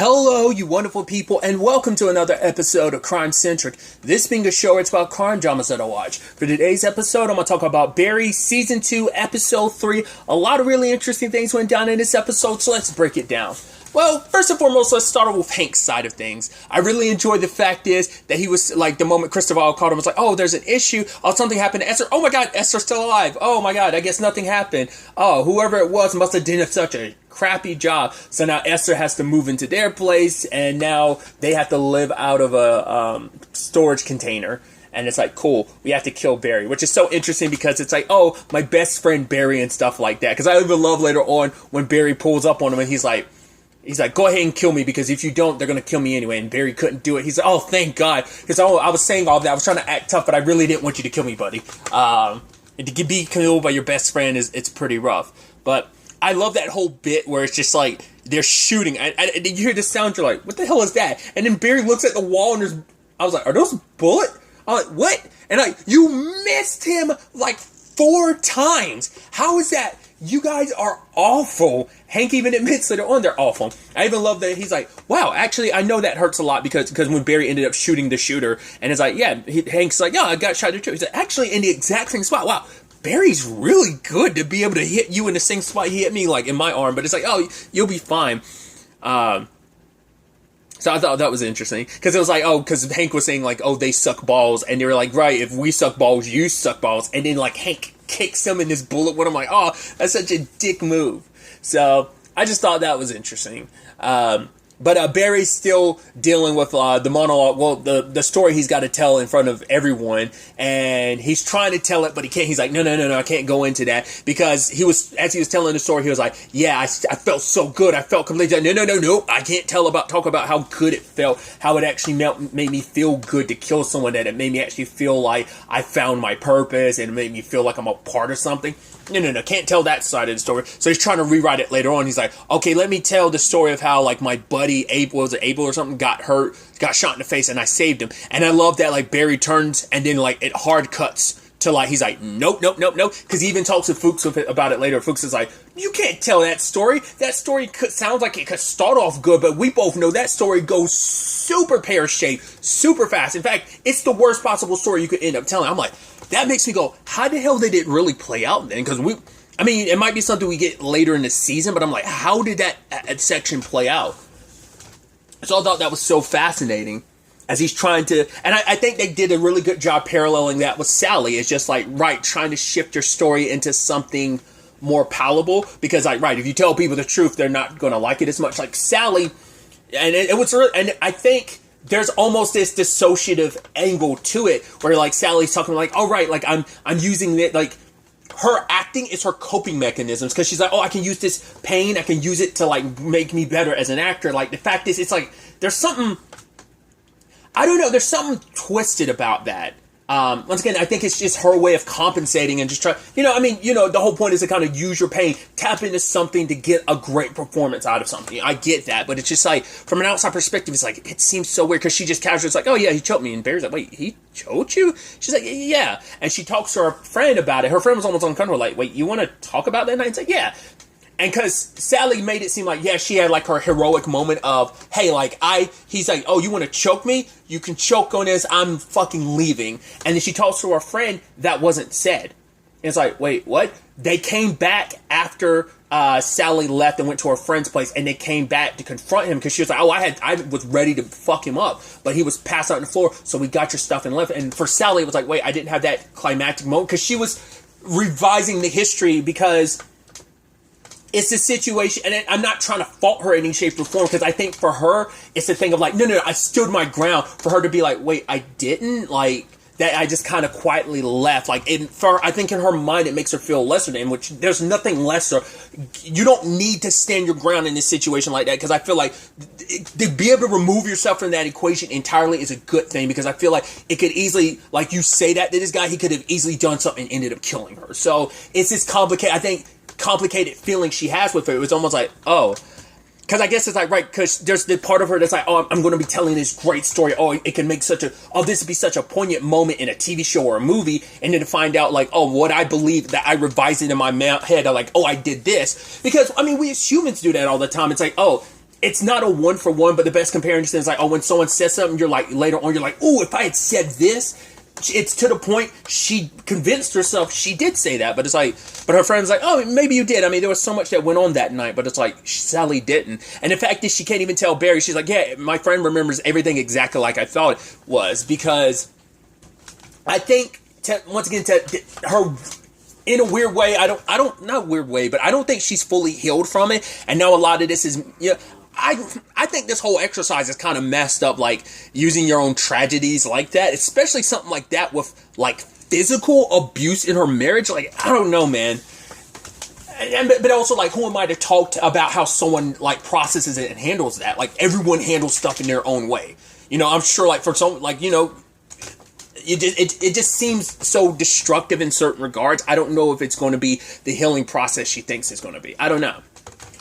Hello, you wonderful people, and welcome to another episode of Crime Centric. This being a show, it's about crime dramas that I watch. For today's episode, I'm going to talk about Barry, Season 2, Episode 3. A lot of really interesting things went down in this episode, so let's break it down. Well, first and foremost, let's start with Hank's side of things. I really enjoyed the fact is that he was, like, the moment Christopher called him, was like, oh, there's an issue. Oh, something happened to Esther. Oh my god, Esther's still alive. Oh my god, I guess nothing happened. Oh, whoever it was must have done such a crappy job. So now Esther has to move into their place, and now they have to live out of a storage container. And it's like, cool, we have to kill Barry, which is so interesting because it's like, oh, my best friend Barry and stuff like that. Because I even love later on when Barry pulls up on him and he's like, go ahead and kill me, because if you don't, they're going to kill me anyway. And Barry couldn't do it. He's like, oh, thank God. Because I was saying all that. I was trying to act tough, but I really didn't want you to kill me, buddy. And to be killed by your best friend, it's pretty rough. But I love that whole bit where it's just like, they're shooting. You hear the sound, you're like, what the hell is that? And then Barry looks at the wall, and I was like, are those bullets? I'm like, what? And you missed him like 4 times. How is that? You guys are awful. Hank even admits later on they're awful. I even love that he's like, wow, actually, I know that hurts a lot because when Barry ended up shooting the shooter, and it's like, yeah, Hank's like, yeah, I got shot too. He's like, actually, in the exact same spot. Wow, Barry's really good to be able to hit you in the same spot he hit me, like in my arm. But it's like, oh, you'll be fine. So I thought that was interesting, because it was like, oh, because Hank was saying like, oh, they suck balls, and they were like, right, if we suck balls, you suck balls, and then like Hank kicks him in this bullet wound. I'm like, oh, that's such a dick move. So I just thought that was interesting. But Barry's still dealing with the monologue, well, the story he's got to tell in front of everyone, and he's trying to tell it, but he can't. He's like, no, I can't go into that, because as he was telling the story, he was like, yeah, I felt so good, I felt completely, no, I can't talk about how good it felt, how it actually made me feel good to kill someone, that it made me actually feel like I found my purpose, and it made me feel like I'm a part of something. No, can't tell that side of the story. So he's trying to rewrite it later on. He's like, okay, let me tell the story of how, like, my buddy Abel or something, got shot in the face, and I saved him. And I love that, like, Barry turns, and then, like, it hard cuts to, like, he's like, nope. Because he even talks with Fuchs about it later. Fuchs is like, you can't tell that story. That story sounds like it could start off good, but we both know that story goes super pear-shaped, super fast. In fact, it's the worst possible story you could end up telling. I'm like, that makes me go, how the hell did it really play out then? Because it might be something we get later in the season, but I'm like, how did that section play out? So I thought that was so fascinating, as he's trying to, and I think they did a really good job paralleling that with Sally. It's just like, right, trying to shift your story into something more palatable, because like, right, if you tell people the truth, they're not going to like it as much. Like Sally, and it was really, and I think there's almost this dissociative angle to it, where like Sally's talking like, oh right, like I'm using it, like her acting is her coping mechanisms, because she's like, oh, I can use this pain, I can use it to like make me better as an actor. Like the fact is, it's like there's something, I don't know, there's something twisted about that. Once again, I think it's just her way of compensating and just try, the whole point is to kind of use your pain, tap into something to get a great performance out of something. I get that, but it's just like, from an outside perspective, it's like, it seems so weird, because she just casually, it's like, oh yeah, he choked me, and Barry's like, wait, he choked you? She's like, yeah, and she talks to her friend about it. Her friend was almost uncomfortable, like, wait, you want to talk about that night? It's like, yeah. And because Sally made it seem like, yeah, she had like her heroic moment of, hey, like he's like, oh, you want to choke me? You can choke on this. I'm fucking leaving. And then she talks to her friend, that wasn't said. And it's like, wait, what? They came back after Sally left and went to her friend's place, and they came back to confront him, because she was like, oh, I was ready to fuck him up, but he was passed out on the floor, so we got your stuff and left. And for Sally, it was like, wait, I didn't have that climactic moment, because she was revising the history, because it's a situation, and I'm not trying to fault her in any shape or form, because I think for her, it's the thing of like, no, I stood my ground. For her to be like, wait, I didn't? Like, that I just kind of quietly left. Like, I think in her mind, it makes her feel lesser than, which there's nothing lesser. You don't need to stand your ground in this situation like that, because I feel like to be able to remove yourself from that equation entirely is a good thing, because I feel like it could easily, like you say that to this guy, he could have easily done something and ended up killing her. So it's this complicated feeling she has with her. It was almost like, oh, because I guess it's like, right, because there's the part of her that's like, oh, I'm going to be telling this great story. Oh, it can make this would be such a poignant moment in a TV show or a movie. And then to find out, like, oh, what I believe, that I revised it in my head. I'm like, oh, I did this. Because, we as humans do that all the time. It's like, oh, it's not a one for one, but the best comparison is like, oh, when someone says something, you're like, later on, you're like, oh, if I had said this, it's to the point she convinced herself she did say that, but it's like, but her friend's like, oh, maybe you did. I mean, there was so much that went on that night, but it's like, Sally didn't. And the fact is, she can't even tell Barry. She's like, yeah, my friend remembers everything exactly like I thought it was, because I think, once again, her, in a weird way, not weird way, but I don't think she's fully healed from it. And now a lot of this is, I think this whole exercise is kind of messed up, like using your own tragedies like that, especially something like that with like physical abuse in her marriage. Like, I don't know, man. But also, like, who am I to talk about how someone like processes it and handles that? Like, everyone handles stuff in their own way. I'm sure, like, for some, like, it just seems so destructive in certain regards. I don't know if it's going to be the healing process she thinks it's going to be. I don't know.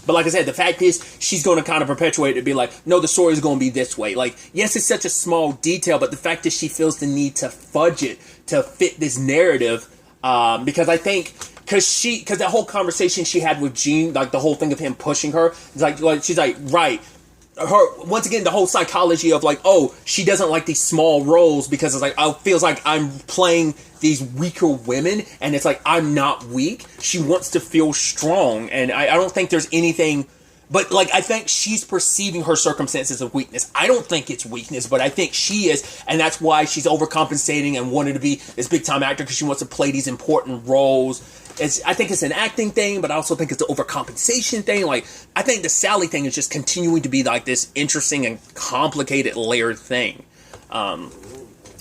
But like I said, the fact is, she's going to kind of perpetuate it to be like, no, the story is going to be this way. Like, yes, it's such a small detail, but the fact is she feels the need to fudge it to fit this narrative. Because I think, because that whole conversation she had with Gene, like the whole thing of him pushing her, it's like she's like, right. Once again, the whole psychology of like, oh, she doesn't like these small roles because it's like, oh, feels like I'm playing these weaker women, and it's like, I'm not weak. She wants to feel strong, and I don't think there's anything, but like, I think she's perceiving her circumstances of weakness. I don't think it's weakness, but I think she is, and that's why she's overcompensating and wanted to be this big time actor, because she wants to play these important roles. I think it's an acting thing, but I also think it's an overcompensation thing. Like, I think the Sally thing is just continuing to be like this interesting and complicated layered thing.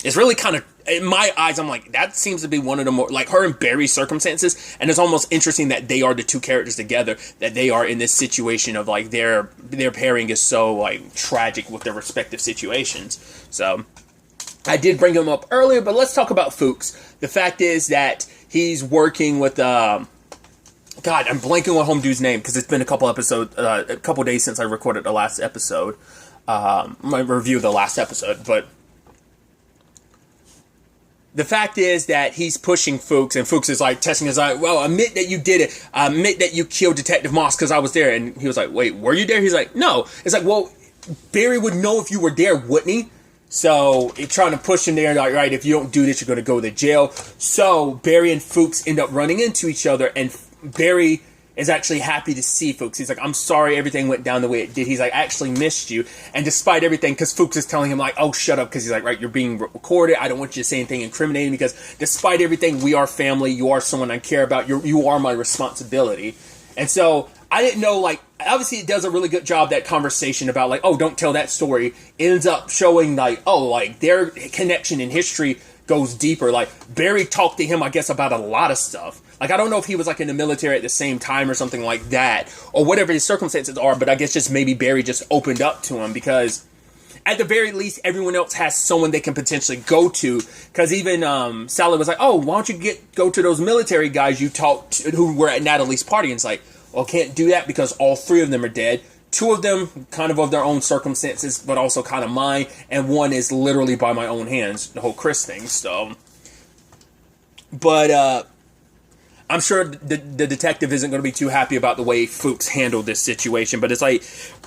It's really kind of, in my eyes, I'm like, that seems to be one of the more, like, her and Barry's circumstances, and it's almost interesting that they are the two characters together, that they are in this situation of, like, their pairing is so, like, tragic with their respective situations. So, I did bring him up earlier, but let's talk about Fuchs. The fact is that he's working with, God, I'm blanking on Home Dude's name, because it's been a couple days since I recorded the last episode, my review of the last episode, but the fact is that he's pushing Fuchs, and Fuchs is like testing his eye. Well, admit that you did it. Admit that you killed Detective Moss because I was there. And he was like, wait, were you there? He's like, no. It's like, well, Barry would know if you were there, wouldn't he? So he's trying to push him there. Like, right, if you don't do this, you're going to go to jail. So Barry and Fuchs end up running into each other, and Barry is actually happy to see Fuchs. He's like, I'm sorry everything went down the way it did. He's like, I actually missed you. And despite everything, because Fuchs is telling him like, oh, shut up, because he's like, right, you're being recorded. I don't want you to say anything incriminating, because despite everything, we are family. You are someone I care about. You are my responsibility. And so I didn't know, like, obviously it does a really good job, that conversation about like, oh, don't tell that story. It ends up showing like, oh, like their connection in history goes deeper. Like, Barry talked to him, I guess, about a lot of stuff. Like, I don't know if he was, like, in the military at the same time or something like that, or whatever his circumstances are, but I guess just maybe Barry just opened up to him, because at the very least, everyone else has someone they can potentially go to, because even Sally was like, oh, why don't you go to those military guys you talked to, who were at Natalie's party, and it's like, well, can't do that because all three of them are dead. Two of them kind of their own circumstances, but also kind of mine, and one is literally by my own hands, the whole Chris thing, so. But, I'm sure the detective isn't going to be too happy about the way Fuchs handled this situation, but it's like,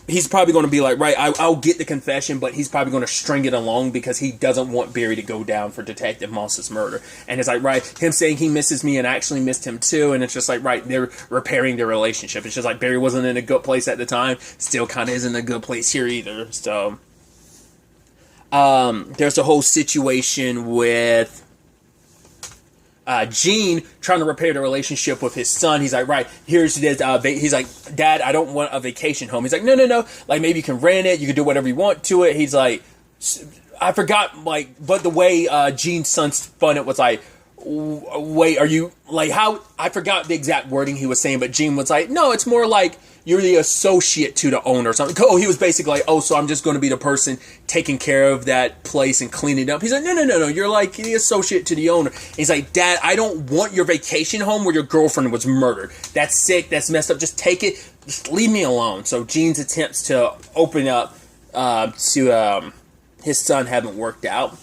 he's probably going to be like, right, I'll get the confession, but he's probably going to string it along because he doesn't want Barry to go down for Detective Moss's murder. And it's like, right, him saying he misses me and I actually missed him too, and it's just like, right, they're repairing their relationship. It's just like, Barry wasn't in a good place at the time, still kind of isn't in a good place here either, so. There's a whole situation with Gene trying to repair the relationship with his son. He's like, right, here's this, he's like, Dad, I don't want a vacation home. He's like, no, like, maybe you can rent it, you can do whatever you want to it. He's like, I forgot, like, but the way Gene's son spun it was like, wait, are you, like, how, I forgot the exact wording he was saying, but Gene was like, no, it's more like, you're the associate to the owner or something. Oh, he was basically like, oh, so I'm just going to be the person taking care of that place and cleaning it up. He's like, no, you're like the associate to the owner. He's like, Dad, I don't want your vacation home where your girlfriend was murdered. That's sick, that's messed up, just take it, just leave me alone. So Gene's attempts to open up to his son haven't worked out.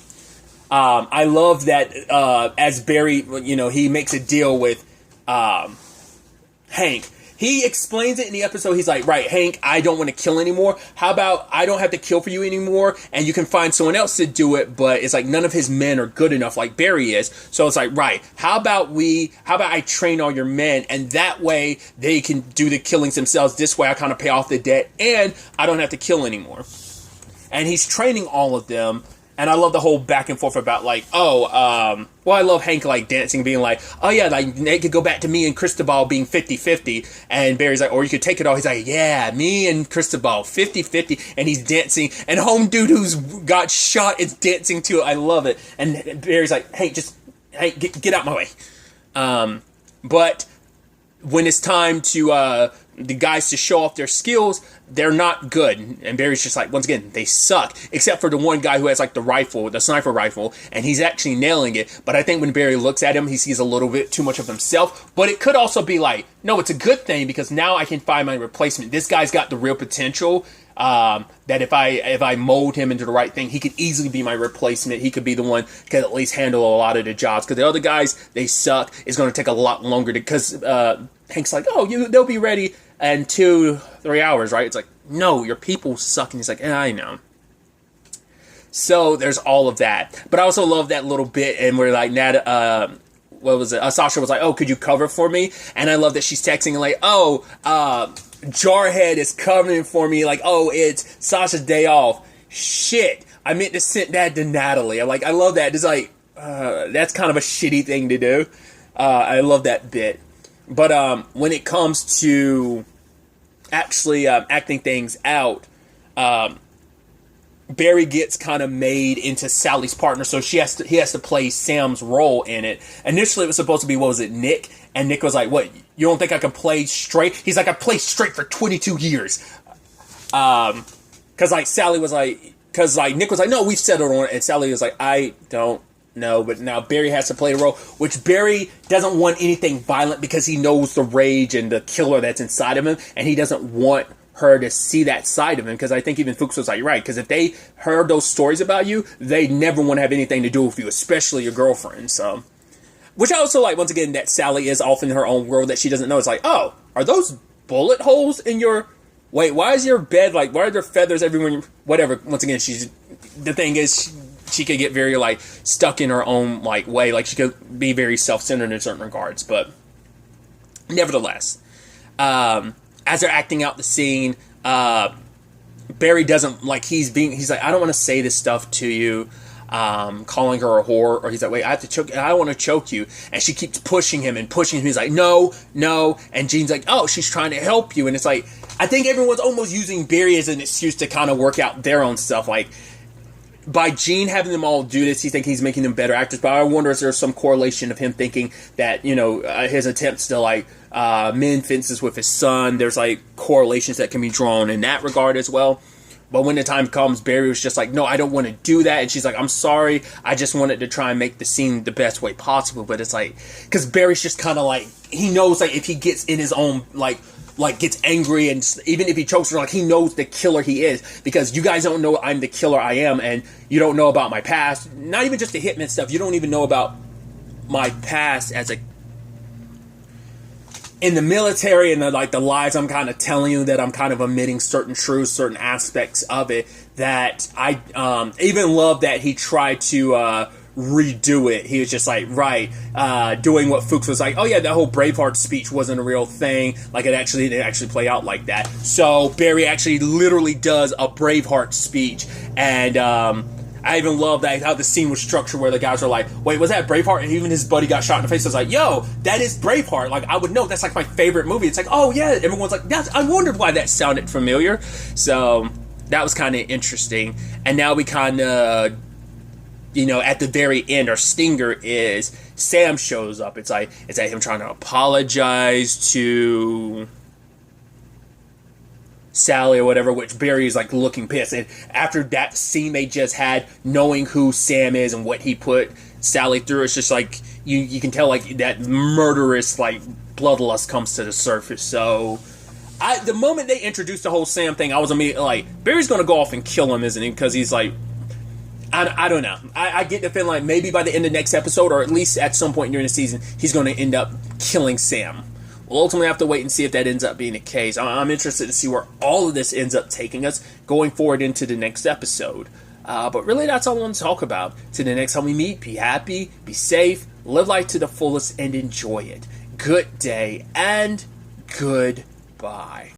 I love that as Barry, he makes a deal with Hank, He explains it in the episode. He's like, right, Hank, I don't want to kill anymore. How about I don't have to kill for you anymore, and you can find someone else to do it, but it's like none of his men are good enough like Barry is. So it's like, right, how about I train all your men, and that way they can do the killings themselves. This way I kind of pay off the debt, and I don't have to kill anymore. And he's training all of them. And I love the whole back and forth about like, I love Hank like dancing, being like, oh yeah, like they could go back to me and Cristobal being 50-50. And Barry's like, or you could take it all. He's like, yeah, me and Cristobal 50-50. And he's dancing. And home dude who's got shot is dancing too. I love it. And Barry's like, Hank, get out my way. But when it's time to the guys to show off their skills, they're not good. And Barry's just like, once again, they suck. Except for the one guy who has like the sniper rifle, and he's actually nailing it. But I think when Barry looks at him, he sees a little bit too much of himself. But it could also be like, no, it's a good thing because now I can find my replacement. This guy's got the real potential. That if I mold him into the right thing, he could easily be my replacement. He could be the one who can at least handle a lot of the jobs. Because the other guys, they suck. It's going to take a lot longer because Hank's like, they'll be ready in 2-3 hours, right? It's like, no, your people suck. And he's like, I know. So there's all of that. But I also love that little bit, and we're like, what was it? Sasha was like, oh, could you cover for me? And I love that she's texting like, Jarhead is covering for me. Like, oh, it's Sasha's day off. Shit, I meant to send that to Natalie. I'm like, I love that. It's like, that's kind of a shitty thing to do. I love that bit. But when it comes to actually acting things out, Barry gets kind of made into Sally's partner, so he has to play Sam's role in it. Initially, it was supposed to be, Nick? And Nick was like, what, you don't think I can play straight? He's like, I played straight for 22 years. Because, like, Sally was like, Nick was like, no, we've settled on it. And Sally was like, I don't know. But now Barry has to play the role, which Barry doesn't want anything violent because he knows the rage and the killer that's inside of him. And he doesn't want her to see that side of him, because I think even Fuchs was like, right, because if they heard those stories about you, they never want to have anything to do with you, especially your girlfriend. So, which I also like, once again, that Sally is off in her own world that she doesn't know. It's like, oh, are those bullet holes in your... Wait, why is your bed, like, why are there feathers everywhere? Whatever. Once again, the thing is, she could get very, like, stuck in her own, like, way. Like, she could be very self-centered in certain regards. But, nevertheless, as they're acting out the scene, Barry doesn't, like, he's like, I don't want to say this stuff to you, calling her a whore, or he's like, wait, I have to choke, I don't want to choke you, and she keeps pushing him, he's like, no, and Jean's like, oh, she's trying to help you, and it's like, I think everyone's almost using Barry as an excuse to kind of work out their own stuff, like, by Gene having them all do this, he thinks he's making them better actors, but I wonder if there's some correlation of him thinking that, his attempts to, like, mend fences with his son, there's, like, correlations that can be drawn in that regard as well. But when the time comes, Barry was just like, no, I don't want to do that. And she's like, I'm sorry. I just wanted to try and make the scene the best way possible. But it's like, because Barry's just kind of like, he knows, like, if he gets in his own, like gets angry, and even if he chokes her, like, he knows the killer he is. Because you guys don't know I'm the killer I am, and you don't know about my past. Not even just the hitman stuff. You don't even know about my past as a... in the military, and the lies I'm kind of telling you, that I'm kind of omitting certain truths, certain aspects of it, that I even love that he tried to redo it. He was just like, right, doing what Fuchs was like, oh yeah, that whole Braveheart speech wasn't a real thing, like it didn't actually play out like that. So Barry actually literally does a Braveheart speech, and I even love that how the scene was structured, where the guys are like, wait, was that Braveheart? And even his buddy got shot in the face. I was like, yo, that is Braveheart. Like, I would know. That's like my favorite movie. It's like, oh yeah. Everyone's like, I wondered why that sounded familiar. So that was kind of interesting. And now we kind of, at the very end, our stinger is Sam shows up. It's like him trying to apologize to Sally or whatever, which Barry is like looking pissed. And after that scene they just had, knowing who Sam is and what he put Sally through, it's just like you can tell, like, that murderous, like, bloodlust comes to the surface. So the moment they introduced the whole Sam thing, I was immediately like, Barry's gonna go off and kill him, isn't he? Because he's like, I don't know. I get the feeling like maybe by the end of next episode, or at least at some point during the season, he's going to end up killing Sam. We'll ultimately have to wait and see if that ends up being the case. I'm interested to see where all of this ends up taking us going forward into the next episode. But really, that's all I want to talk about. Till the next time we meet, be happy, be safe, live life to the fullest, and enjoy it. Good day, and goodbye.